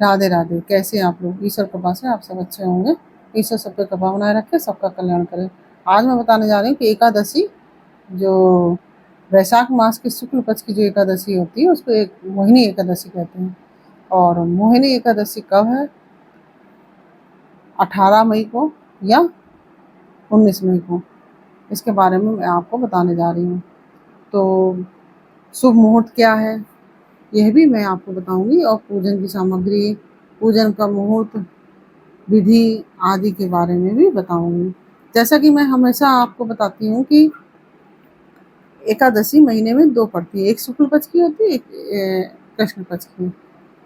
राधे राधे। कैसे हैं आप लोग? ईश्वर कृपा से आप सब अच्छे होंगे। ईश्वर सब पे कृपा बनाए रखे, सबका कल्याण करे। आज मैं बताने जा रही हूँ कि एकादशी जो वैशाख मास की शुक्ल पक्ष की जो एकादशी होती है उसको एक मोहिनी एकादशी कहते हैं। और मोहिनी एकादशी कब है? 18 मई को या 19 मई को, इसके बारे में मैं आपको बताने जा रही हूँ। तो शुभ मुहूर्त क्या है यह भी मैं आपको बताऊंगी, और पूजन की सामग्री, पूजन का मुहूर्त, विधि आदि के बारे में भी बताऊंगी। जैसा कि मैं हमेशा आपको बताती हूँ कि एकादशी महीने में 2 पड़ती है, एक शुक्ल पक्ष की होती है, एक कृष्ण पक्ष की,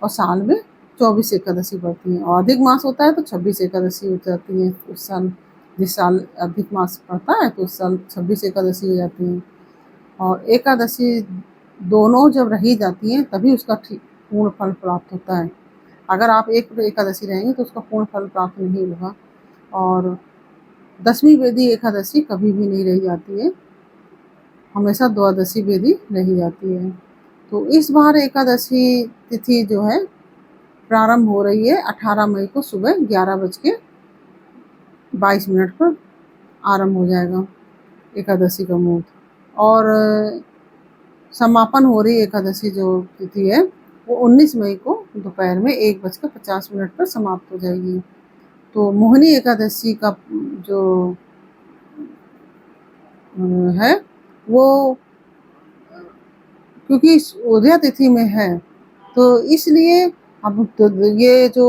और साल में 24 एकादशी पड़ती है। और अधिक मास होता है तो 26 एकादशी हो जाती है उस साल। जिस साल अधिक मास पड़ता है तो उस साल 26 एकादशी हो जाती है। और एकादशी दोनों जब रही जाती हैं तभी उसका पूर्ण फल प्राप्त होता है। अगर आप एक एकादशी रहेंगे तो उसका पूर्ण फल प्राप्त नहीं होगा। और 10वीं वेदी एकादशी कभी भी नहीं रही जाती है, हमेशा द्वादशी वेदी रही जाती है। तो इस बार एकादशी तिथि जो है प्रारंभ हो रही है 18 मई को सुबह 11:22 पर आरंभ हो जाएगा एकादशी का मुहूर्त। और समापन हो रही एकादशी जो तिथि है वो 19 मई को दोपहर में 1:50 पर समाप्त हो जाएगी। तो मोहिनी एकादशी का जो है वो क्योंकि उदया तिथि में है तो इसलिए अब तो ये जो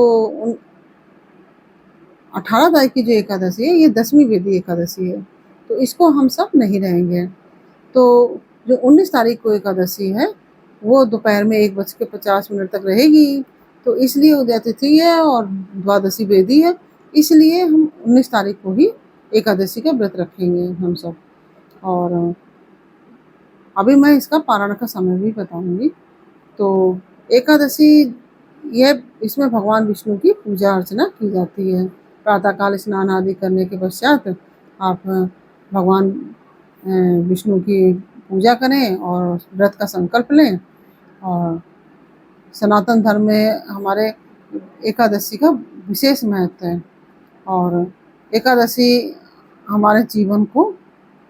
18 तारीख की जो एकादशी है ये 10वीं वेदी एकादशी है, तो इसको हम सब नहीं रहेंगे। तो जो 19 तारीख को एकादशी है वो दोपहर में 1:50 तक रहेगी। तो इसलिए उदया तिथि है और द्वादशी वेदी है, इसलिए हम 19 तारीख को ही एकादशी का व्रत रखेंगे हम सब। और अभी मैं इसका पारण का समय भी बताऊंगी। तो एकादशी यह इसमें भगवान विष्णु की पूजा अर्चना की जाती है। प्रातःकाल स्नान आदि करने के पश्चात आप भगवान विष्णु की पूजा करें और व्रत का संकल्प लें। और सनातन धर्म में हमारे एकादशी का विशेष महत्व है। और एकादशी हमारे जीवन को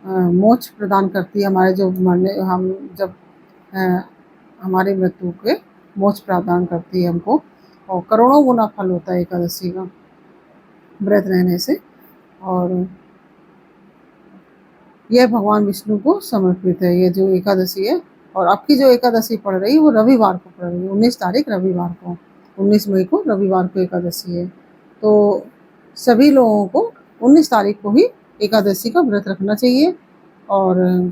मोक्ष प्रदान करती है। हमारे जो मरने हम जब हमारी मृत्यु के मोक्ष प्रदान करती है हमको, और करोड़ों गुना फल होता है एकादशी का व्रत रहने से। और यह भगवान विष्णु को समर्पित है ये जो एकादशी है। और अब की जो एकादशी पड़ रही है वो रविवार को पड़ रही है, 19 तारीख रविवार को, 19 मई को रविवार को एकादशी है। तो सभी लोगों को 19 तारीख को ही एकादशी का व्रत रखना चाहिए। और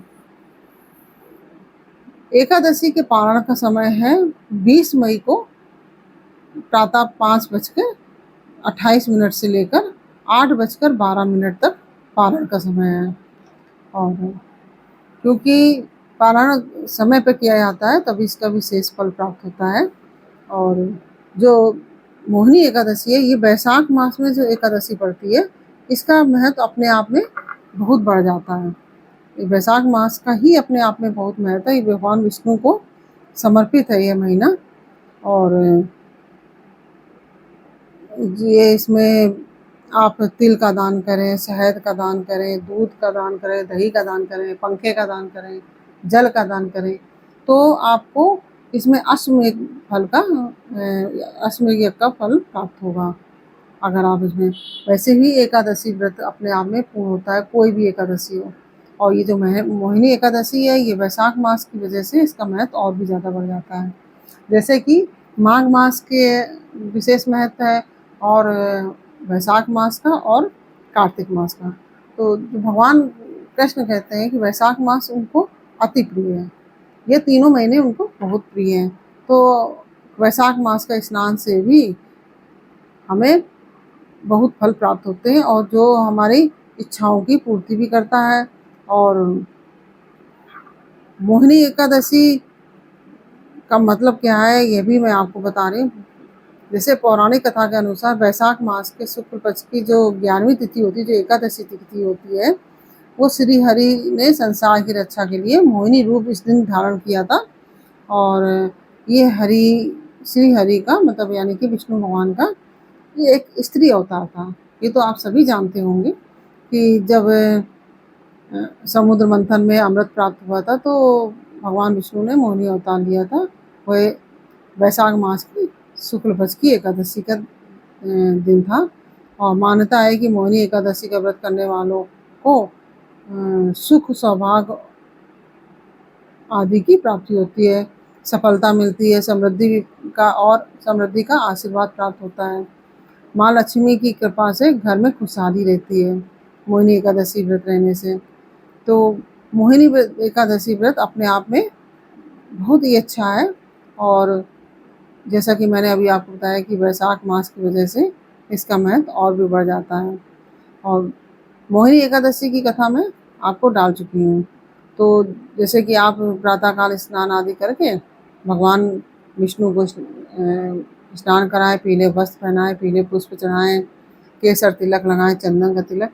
एकादशी के पारण का समय है 20 मई को प्रातः 5:28 से लेकर 8:12 तक पारण का समय है। और क्योंकि पारण समय पर किया जाता है तभी इसका विशेष फल प्राप्त होता है। और जो मोहिनी एकादशी है ये वैशाख मास में जो एकादशी पड़ती है इसका महत्व अपने आप में बहुत बढ़ जाता है। वैशाख मास का ही अपने आप में बहुत महत्व है, ये भगवान विष्णु को समर्पित है यह महीना। और ये इसमें आप तिल का दान करें, शहद का दान करें, दूध का दान करें, दही का दान करें, पंखे का दान करें, जल का दान करें, तो आपको इसमें अश्वमेध फल का अश्वमेध यज्ञ का फल प्राप्त होगा। अगर आप इसमें वैसे ही एकादशी व्रत अपने आप में पूर्ण होता है, कोई भी एकादशी हो। और ये जो मोहिनी एकादशी है ये वैशाख मास की वजह से इसका महत्व और भी ज़्यादा बढ़ जाता है। जैसे कि माघ मास के विशेष महत्व है, और वैशाख मास का, और कार्तिक मास का। तो भगवान कृष्ण कहते हैं कि वैशाख मास उनको अति प्रिय है, ये तीनों महीने उनको बहुत प्रिय हैं। तो वैशाख मास का स्नान से भी हमें बहुत फल प्राप्त होते हैं, और जो हमारी इच्छाओं की पूर्ति भी करता है। और मोहिनी एकादशी का मतलब क्या है ये भी मैं आपको बता रही हूँ। जैसे पौराणिक कथा के अनुसार वैशाख मास के शुक्ल पक्ष की जो 11वीं तिथि होती है, जो एकादशी तिथि होती है, वो श्री हरि ने संसार की रक्षा के लिए मोहिनी रूप इस दिन धारण किया था। और ये हरि श्री हरि का मतलब यानी कि विष्णु भगवान का ये एक स्त्री अवतार था। ये तो आप सभी जानते होंगे कि जब समुद्र मंथन में अमृत प्राप्त हुआ था तो भगवान विष्णु ने मोहिनी अवतार लिया था। वह वैशाख मास की शुक्ल पक्ष की एकादशी का दिन था और मान्यता है कि मोहिनी एकादशी का व्रत करने वालों को सुख सौभाग्य आदि की प्राप्ति होती है, सफलता मिलती है, समृद्धि का आशीर्वाद प्राप्त होता है। माँ लक्ष्मी की कृपा से घर में खुशहाली रहती है मोहिनी एकादशी व्रत रहने से। तो मोहिनी एकादशी व्रत अपने आप में बहुत ही अच्छा है और जैसा कि मैंने अभी आपको बताया कि वैशाख मास की वजह से इसका महत्व और भी बढ़ जाता है। और मोहिनी एकादशी की कथा मैं आपको डाल चुकी हूँ। तो जैसे कि आप प्रातःकाल स्नान आदि करके भगवान विष्णु को स्नान कराएं, पीले वस्त्र पहनाएं, पीले पुष्प चढ़ाएं, केसर तिलक लगाएं, चंदन का तिलक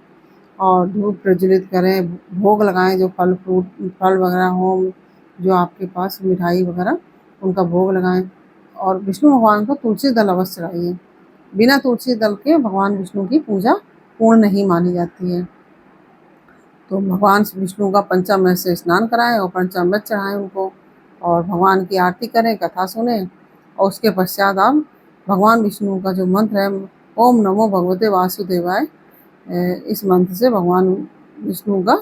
और धूप प्रज्वलित करें, भोग लगाएं, जो फल वगैरह हो, जो आपके पास मिठाई वगैरह उनका भोग लगाएं और विष्णु भगवान को तुलसी दल अवश्य चढ़ाइए। बिना तुलसी दल के भगवान विष्णु की पूजा पूर्ण नहीं मानी जाती है। तो भगवान विष्णु का पंचामृत से स्नान कराएं और पंचामृत चढ़ाएं उनको और भगवान की आरती करें, कथा सुने और उसके पश्चात आप भगवान विष्णु का जो मंत्र है ओम नमो भगवते वासुदेवाय, इस मंत्र से भगवान विष्णु का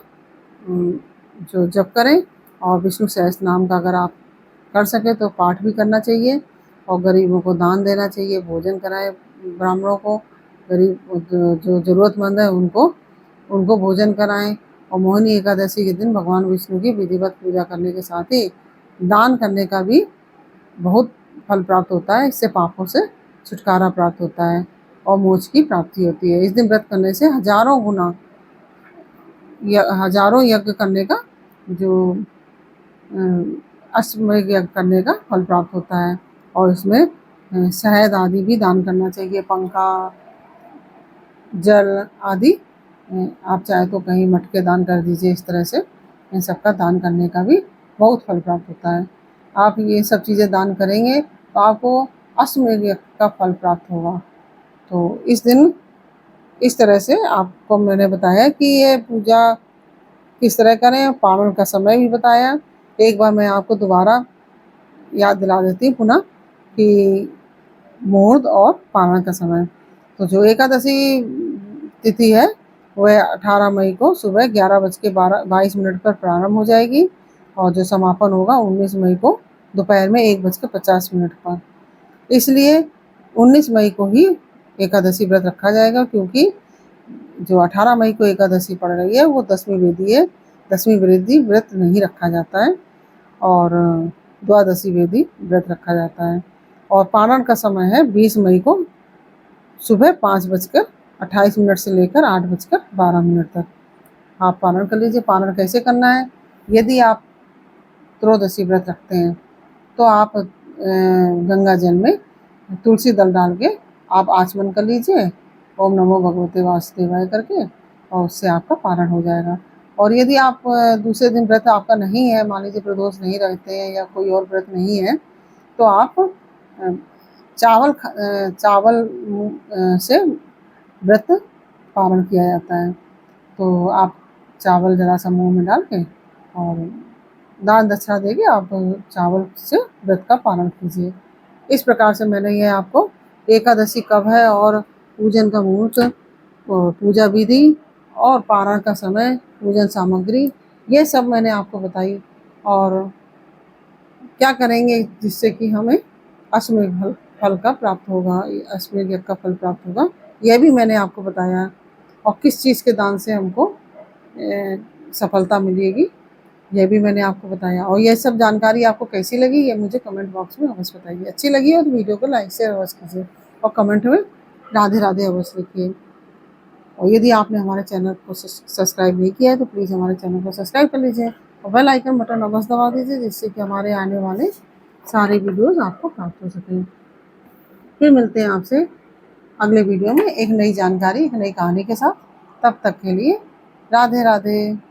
जो जप करें और विष्णु सहस्त्र नाम का अगर आप कर सके तो पाठ भी करना चाहिए और गरीबों को दान देना चाहिए, भोजन कराएं ब्राह्मणों को, गरीब जो ज़रूरतमंद है उनको भोजन कराएं और मोहिनी एकादशी के दिन भगवान विष्णु की विधिवत पूजा करने के साथ ही दान करने का भी बहुत फल प्राप्त होता है। इससे पापों से छुटकारा प्राप्त होता है और मोक्ष की प्राप्ति होती है। इस दिन व्रत करने से हजारों यज्ञ करने का जो अश्वमेध यज्ञ करने का फल प्राप्त होता है और इसमें शहद आदि भी दान करना चाहिए, पंखा, जल आदि आप चाहे तो कहीं मटके दान कर दीजिए। इस तरह से इन सबका दान करने का भी बहुत फल प्राप्त होता है। आप ये सब चीज़ें दान करेंगे तो आपको अश्वमेध यज्ञ का फल प्राप्त होगा। तो इस दिन इस तरह से आपको मैंने बताया कि ये पूजा किस तरह करें, पावन का समय भी बताया। एक बार मैं आपको दोबारा याद दिला देती हूँ पुनः कि मुहूर्त और पारण का समय। तो जो एकादशी तिथि है वह 18 मई को सुबह 11:22 पर प्रारंभ हो जाएगी और जो समापन होगा 19 मई को दोपहर में 1:50 पर। इसलिए 19 मई को ही एकादशी व्रत रखा जाएगा क्योंकि जो 18 मई को एकादशी पड़ रही है वो 10वीं वेदी है। 10वीं वेदी व्रत नहीं रखा जाता है और द्वादशी वेदी व्रत रखा जाता है और पारण का समय है 20 मई को सुबह 5:28 से लेकर 8:12 तक। आप पारण कर लीजिए। पारण कैसे करना है? यदि आप त्रयोदशी व्रत रखते हैं तो आप गंगा जल में तुलसी दल डाल के आप आचमन कर लीजिए ओम नमो भगवते वासुदेवाय करके और उससे आपका पारण हो जाएगा। और यदि आप दूसरे दिन व्रत आपका नहीं है, मान लीजिए प्रदोष नहीं रखते हैं या कोई और व्रत नहीं है, तो आप चावल से व्रत पारण किया जाता है। तो आप चावल जरा सा मुँह में डाल के और दान दक्षिणा देके आप चावल से व्रत का पालन कीजिए। इस प्रकार से मैंने ये आपको एकादशी कब है और पूजन का मुहूर्त, पूजा विधि और पारण का समय, पूजन सामग्री, ये सब मैंने आपको बताई और क्या करेंगे जिससे कि हमें अश्वमेध फल का प्राप्त होगा, अश्वमेध यज्ञ का फल प्राप्त होगा, यह भी मैंने आपको बताया और किस चीज़ के दान से हमको सफलता मिलेगी यह भी मैंने आपको बताया। और यह सब जानकारी आपको कैसी लगी ये मुझे कमेंट बॉक्स में अवश्य बताइए। अच्छी लगी हो तो वीडियो को लाइक शेयर अवश्य कीजिए और कमेंट में राधे राधे अवश्य लिखिए। और यदि आपने हमारे चैनल को सब्सक्राइब नहीं किया है तो प्लीज़ हमारे चैनल को सब्सक्राइब कर लीजिए और बेल आइकन बटन अवश्य दबा दीजिए जिससे कि हमारे आने वाले सारे वीडियोज़ आपको प्राप्त हो सकें। फिर मिलते हैं आपसे अगले वीडियो में एक नई जानकारी, एक नई कहानी के साथ। तब तक के लिए राधे राधे।